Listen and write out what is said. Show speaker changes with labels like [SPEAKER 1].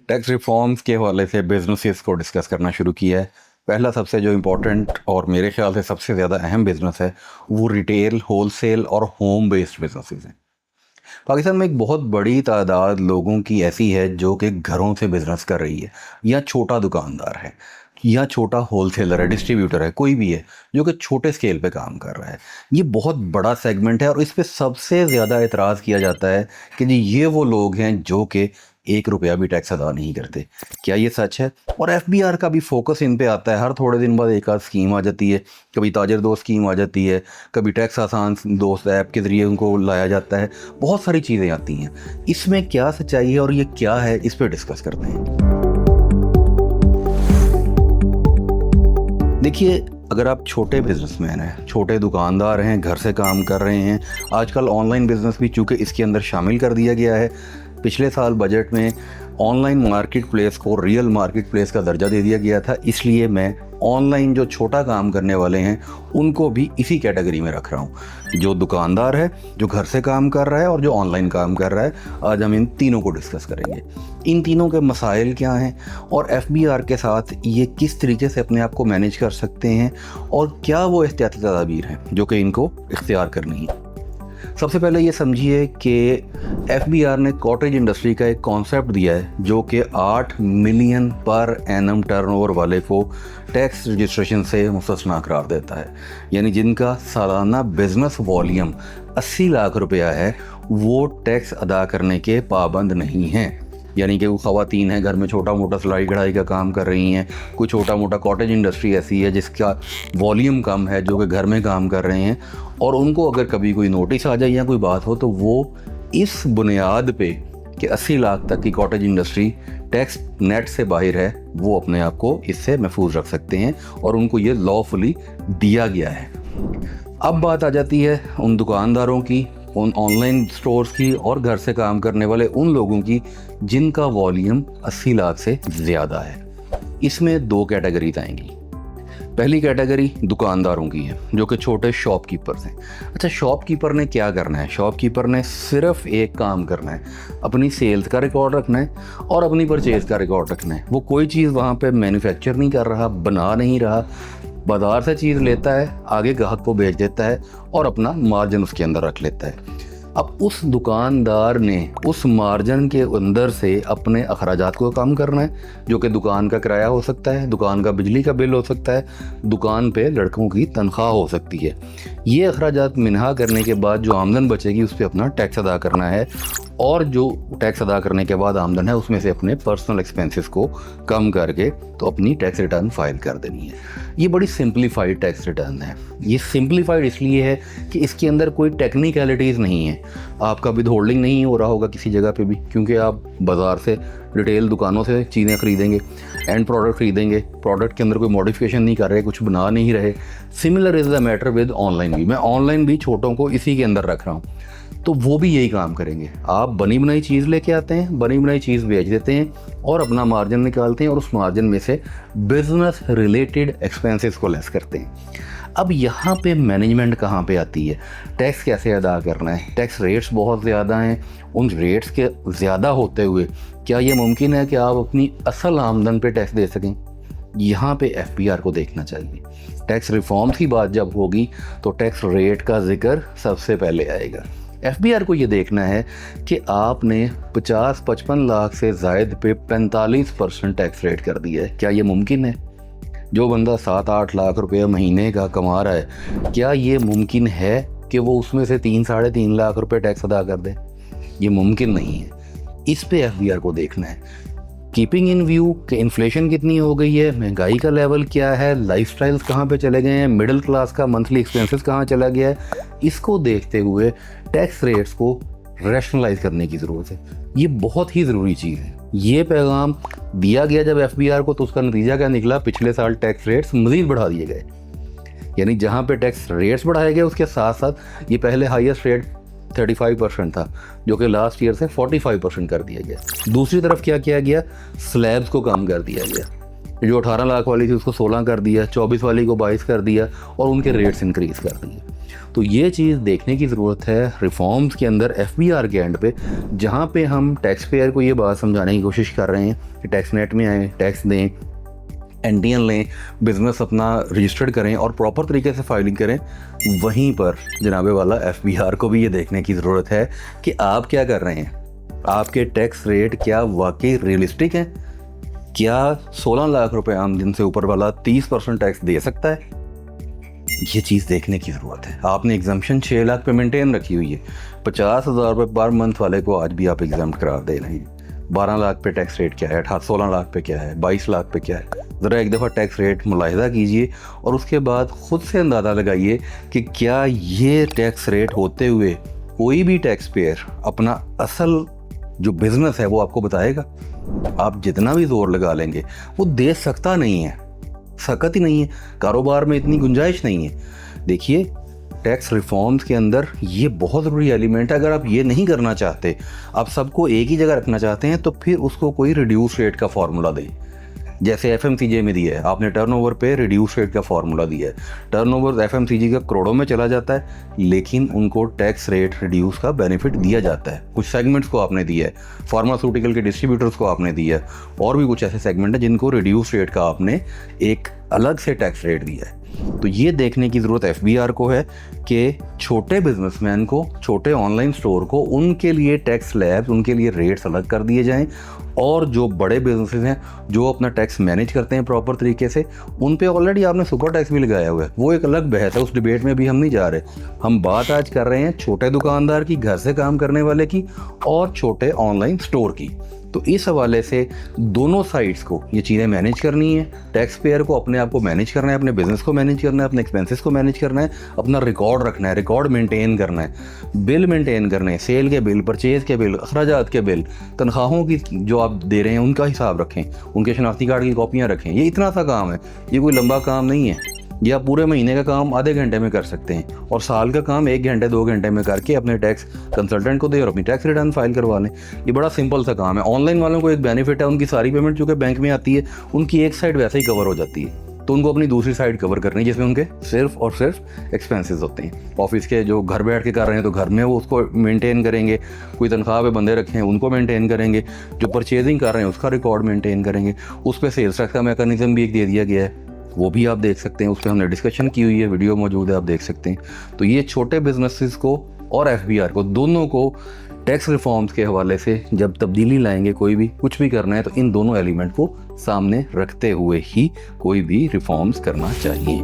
[SPEAKER 1] Tax reforms के हवाले से बिजनेसेस को डिस्कस करना शुरू किया है। पहला सबसे जो इम्पोर्टेंट और मेरे ख्याल से सबसे ज़्यादा अहम बिज़नेस है वो रिटेल, होलसेल और होम बेस्ड बिजनेसेस हैं। पाकिस्तान में एक बहुत बड़ी तादाद लोगों की ऐसी है जो कि घरों से बिज़नेस कर रही है, या छोटा दुकानदार है, या छोटा होलसेलर है, डिस्ट्रीब्यूटर है, कोई भी है जो कि छोटे स्केल पे काम कर रहा है। ये बहुत बड़ा सेगमेंट है और इस पे सबसे ज़्यादा एतराज़ किया जाता है कि जी ये वो लोग हैं जो कि 1 रुपया भी टैक्स अदा नहीं करते। क्या ये सच है? और FBR का भी फोकस इन पे आता है। हर थोड़े दिन बाद एक आध स्कीम आ जाती है, कभी ताजर दोस्त स्कीम आ जाती है, कभी टैक्स आसान दोस्त ऐप के ज़रिए उनको लाया जाता है। बहुत सारी चीज़ें आती हैं। इसमें क्या सच्चाई है और ये क्या है, इस पर डिस्कस करते हैं। देखिए, अगर आप छोटे बिजनेसमैन हैं, छोटे दुकानदार हैं, घर से काम कर रहे हैं, आजकल ऑनलाइन बिजनेस भी चूँकि इसके अंदर शामिल कर दिया गया है। पिछले साल बजट में ऑनलाइन मार्केट प्लेस को रियल मार्केट प्लेस का दर्जा दे दिया गया था, इसलिए मैं ऑनलाइन जो छोटा काम करने वाले हैं उनको भी इसी कैटेगरी में रख रहा हूँ। जो दुकानदार है, जो घर से काम कर रहा है और जो ऑनलाइन काम कर रहा है, आज हम इन तीनों को डिस्कस करेंगे। इन तीनों के मसाइल क्या हैं और FBR के साथ ये किस तरीके से अपने आप को मैनेज कर सकते हैं और क्या वो एहतियाती तदाबीर हैं जो कि इनको इख्तियार करनी है। सबसे पहले ये समझिए कि FBR ने कॉटेज इंडस्ट्री का एक कॉन्सेप्ट दिया है जो कि 8 मिलियन पर एनम टर्नओवर वाले को टैक्स रजिस्ट्रेशन से मुस्तस्ना करार देता है। यानी जिनका सालाना बिजनेस वॉल्यूम 80 लाख रुपया है वो टैक्स अदा करने के पाबंद नहीं हैं। यानी कि वो ख़वातीन हैं, घर में छोटा मोटा सिलाई कढ़ाई का काम कर रही हैं, कोई छोटा मोटा कॉटेज इंडस्ट्री ऐसी है जिसका वॉल्यूम कम है, जो कि घर में काम कर रहे हैं, और उनको अगर कभी कोई नोटिस आ जाए या कोई बात हो तो वो इस बुनियाद पे कि 80 लाख तक की कॉटेज इंडस्ट्री टैक्स नेट से बाहर है, वो अपने आप को इससे महफूज रख सकते हैं और उनको ये लॉफुली दिया गया है। अब बात आ जाती है उन दुकानदारों की, उन ऑनलाइन स्टोर्स की और घर से काम करने वाले उन लोगों की जिनका वॉल्यूम 80 लाख से ज़्यादा है। इसमें 2 कैटेगरीज आएंगी। पहली कैटेगरी दुकानदारों की है जो कि छोटे शॉपकीपर्स हैं। अच्छा, शॉपकीपर ने क्या करना है? शॉपकीपर ने सिर्फ एक काम करना है, अपनी सेल्स का रिकॉर्ड रखना है और अपनी परचेज़ का रिकॉर्ड रखना है। वो कोई चीज़ वहाँ पे मैन्युफैक्चर नहीं कर रहा, बना नहीं रहा, बाज़ार से चीज़ लेता है, आगे ग्राहक को बेच देता है और अपना मार्जिन उसके अंदर रख लेता है। अब उस दुकानदार ने उस मार्जिन के अंदर से अपने अखराजात को कम करना है, जो कि दुकान का किराया हो सकता है, दुकान का बिजली का बिल हो सकता है, दुकान पे लड़कों की तनख्वाह हो सकती है। ये अखराजात मिनहा करने के बाद जो आमदन बचेगी उस पर अपना टैक्स अदा करना है, और जो टैक्स अदा करने के बाद आमदन है उसमें से अपने पर्सनल एक्सपेंसेस को कम करके तो अपनी टैक्स रिटर्न फाइल कर देनी है। ये बड़ी सिंप्लीफाइड टैक्स रिटर्न है। ये सिंप्लीफाइड इसलिए है कि इसके अंदर कोई टेक्निकलिटीज़ नहीं है। आपका विद होल्डिंग नहीं हो रहा होगा किसी जगह पे भी, क्योंकि आप बाज़ार से, रिटेल दुकानों से चीज़ें ख़रीदेंगे, एंड प्रोडक्ट ख़रीदेंगे, प्रोडक्ट के अंदर कोई मॉडिफिकेशन नहीं कर रहे, कुछ बना नहीं रहे। Similar is the matter with online भी। मैं ऑनलाइन भी छोटों को इसी के अंदर रख रहा हूँ, तो वो भी यही काम करेंगे। आप बनी बनाई चीज़ लेके आते हैं, बनी बनाई चीज़ बेच देते हैं और अपना मार्जिन निकालते हैं और उस मार्जिन में से बिजनेस रिलेटेड एक्सपेंसेस को लेस करते हैं। अब यहाँ पे मैनेजमेंट कहाँ पे आती है? टैक्स कैसे अदा करना है? टैक्स रेट्स बहुत ज़्यादा हैं। उन रेट्स के ज़्यादा होते हुए क्या ये मुमकिन है कि आप अपनी असल आमदन पे टैक्स दे सकें? यहाँ पे FBR को देखना चाहिए। टैक्स रिफॉर्म्स की बात जब होगी तो टैक्स रेट का जिक्र सबसे पहले आएगा। FBR को ये देखना है कि आपने 50-55 लाख से ज़ायद पे 45% टैक्स रेट कर दिया है। क्या ये मुमकिन है? जो बंदा 7-8 लाख रुपये महीने का कमा रहा है, क्या ये मुमकिन है कि वो उसमें से 3-3.5 लाख रुपए टैक्स अदा कर दे? ये मुमकिन नहीं है। इस पे FBR को देखना है। कीपिंग इन व्यू कि इन्फ्लेशन कितनी हो गई है, महंगाई का लेवल क्या है, लाइफस्टाइल्स कहाँ पे चले गए हैं, मिडिल क्लास का मंथली एक्सपेंसेस कहाँ चला गया है, इसको देखते हुए टैक्स रेट्स को रैशनलाइज करने की ज़रूरत है। ये बहुत ही ज़रूरी चीज़ है। ये पैगाम दिया गया जब FBR को, तो उसका नतीजा क्या निकला? पिछले साल टैक्स रेट्स मज़ीद बढ़ा दिए गए। यानी जहाँ पे टैक्स रेट्स बढ़ाए गए उसके साथ साथ ये पहले हाईएस्ट रेट 35% था, जो कि लास्ट ईयर से 45% कर दिया गया। दूसरी तरफ क्या किया गया? स्लैब्स को कम कर दिया गया। जो 18 लाख वाली थी उसको 16 कर दिया, 24 वाली को 22 कर दिया और उनके रेट्स इंक्रीज़ कर दिए। तो ये चीज़ देखने की ज़रूरत है रिफॉर्म्स के अंदर FBR के एंड पे, जहाँ पे हम टैक्स पेयर को ये बात समझाने की कोशिश कर रहे हैं कि टैक्स नेट में आए, टैक्स दें, NTN लें, बिज़नेस अपना रजिस्टर्ड करें और प्रॉपर तरीके से फाइलिंग करें। वहीं पर जनाबे वाला FBR को भी ये देखने की ज़रूरत है कि आप क्या कर रहे हैं, आपके टैक्स रेट क्या वाकई रियलिस्टिक हैं। क्या 16 लाख रुपए आमदनी से ऊपर वाला 30% टैक्स दे सकता है? ये चीज़ देखने की ज़रूरत है। आपने एग्जाम्पशन 6 लाख पे मेंटेन रखी हुई है, 50,000 रुपये पर मंथ वाले को आज भी आप एग्जाम करार दे रहे हैं। 12 लाख पे टैक्स रेट क्या है, 16 लाख पे क्या है, 22 लाख पे क्या है। ज़रा एक दफ़ा टैक्स रेट मुलाहिजा कीजिए और उसके बाद ख़ुद से अंदाज़ा लगाइए कि क्या ये टैक्स रेट होते हुए कोई भी टैक्स पेयर अपना असल जो बिज़नेस है वो आपको बताएगा? आप जितना भी ज़ोर लगा लेंगे वो दे सकता नहीं है, सकत ही नहीं है, कारोबार में इतनी गुंजाइश नहीं है। देखिए, टैक्स रिफॉर्म्स के अंदर ये बहुत ज़रूरी एलिमेंट है। अगर आप ये नहीं करना चाहते, आप सबको एक ही जगह रखना चाहते हैं, तो फिर उसको कोई रिड्यूस रेट का फार्मूला दें। जैसे FMCG में दिया है, आपने टर्नओवर पे रिड्यूस रेट का फार्मूला दिया है। टर्नओवर FMCG का करोड़ों में चला जाता है, लेकिन उनको टैक्स रेट रिड्यूस का बेनिफिट दिया जाता है। कुछ सेगमेंट्स को आपने दिया है, फार्मास्यूटिकल के डिस्ट्रीब्यूटर्स को आपने दिया है, और भी कुछ ऐसे सेगमेंट हैं जिनको रिड्यूस रेट का आपने एक अलग से टैक्स रेट दिया है। तो ये देखने की ज़रूरत FBR को है कि छोटे बिजनेसमैन को, छोटे ऑनलाइन स्टोर को, उनके लिए टैक्स स्लैब्स, उनके लिए रेट्स अलग कर दिए जाएं, और जो बड़े बिजनेसेस हैं जो अपना टैक्स मैनेज करते हैं प्रॉपर तरीके से, उन पे ऑलरेडी आपने सुपर टैक्स भी लगाया हुआ है। वो एक अलग बहस है, उस डिबेट में भी हम नहीं जा रहे। हम बात आज कर रहे हैं छोटे दुकानदार की, घर से काम करने वाले की, और छोटे ऑनलाइन स्टोर की। तो इस हवाले से दोनों साइड्स को ये चीज़ें मैनेज करनी है। टैक्स पेयर को अपने आप को मैनेज करना है, अपने बिजनेस को मैनेज करना है, अपने एक्सपेंसेस को मैनेज करना है, अपना रिकॉर्ड रखना है, रिकॉर्ड मेंटेन करना है, बिल मेंटेन करने हैं, सेल के बिल, परचेज के बिल, अखराजात के बिल, तनख्वाहों की जो आप दे रहे हैं उनका हिसाब रखें, उनके शनाख्ती कार्ड की कॉपियाँ रखें। ये इतना सा काम है, ये कोई लंबा काम नहीं है। ये आप पूरे महीने का काम आधे घंटे में कर सकते हैं, और साल का काम 1 घंटे 2 घंटे में करके अपने टैक्स कंसल्टेंट को दे और अपनी टैक्स रिटर्न फाइल करवा लें। ये बड़ा सिंपल सा काम है। ऑनलाइन वालों को एक बेनिफिट है, उनकी सारी पेमेंट चूँकि बैंक में आती है, उनकी एक साइड वैसे ही कवर हो जाती है, तो उनको अपनी दूसरी साइड कवर करनी है जिसमें उनके सिर्फ और सिर्फ एक्सपेंसेस होते हैं। ऑफिस के जो घर बैठ के कर रहे हैं तो घर में वो उसको मेंटेन करेंगे, कोई तनख्वाह पे बंदे रखे हैं उनको मेंटेन करेंगे, जो परचेजिंग कर रहे हैं उसका रिकॉर्ड मेंटेन करेंगे। उस पर सेल्स टैक्स का मैकेनिज्म भी एक दे दिया गया है, वो भी आप देख सकते हैं, उस पर हमने डिस्कशन की हुई है, वीडियो मौजूद है, आप देख सकते हैं। तो ये छोटे बिजनेसेस को और FBR को, दोनों को टैक्स रिफॉर्म्स के हवाले से जब तब्दीली लाएंगे, कोई भी कुछ भी करना है, तो इन दोनों एलिमेंट को सामने रखते हुए ही कोई भी रिफॉर्म्स करना चाहिए।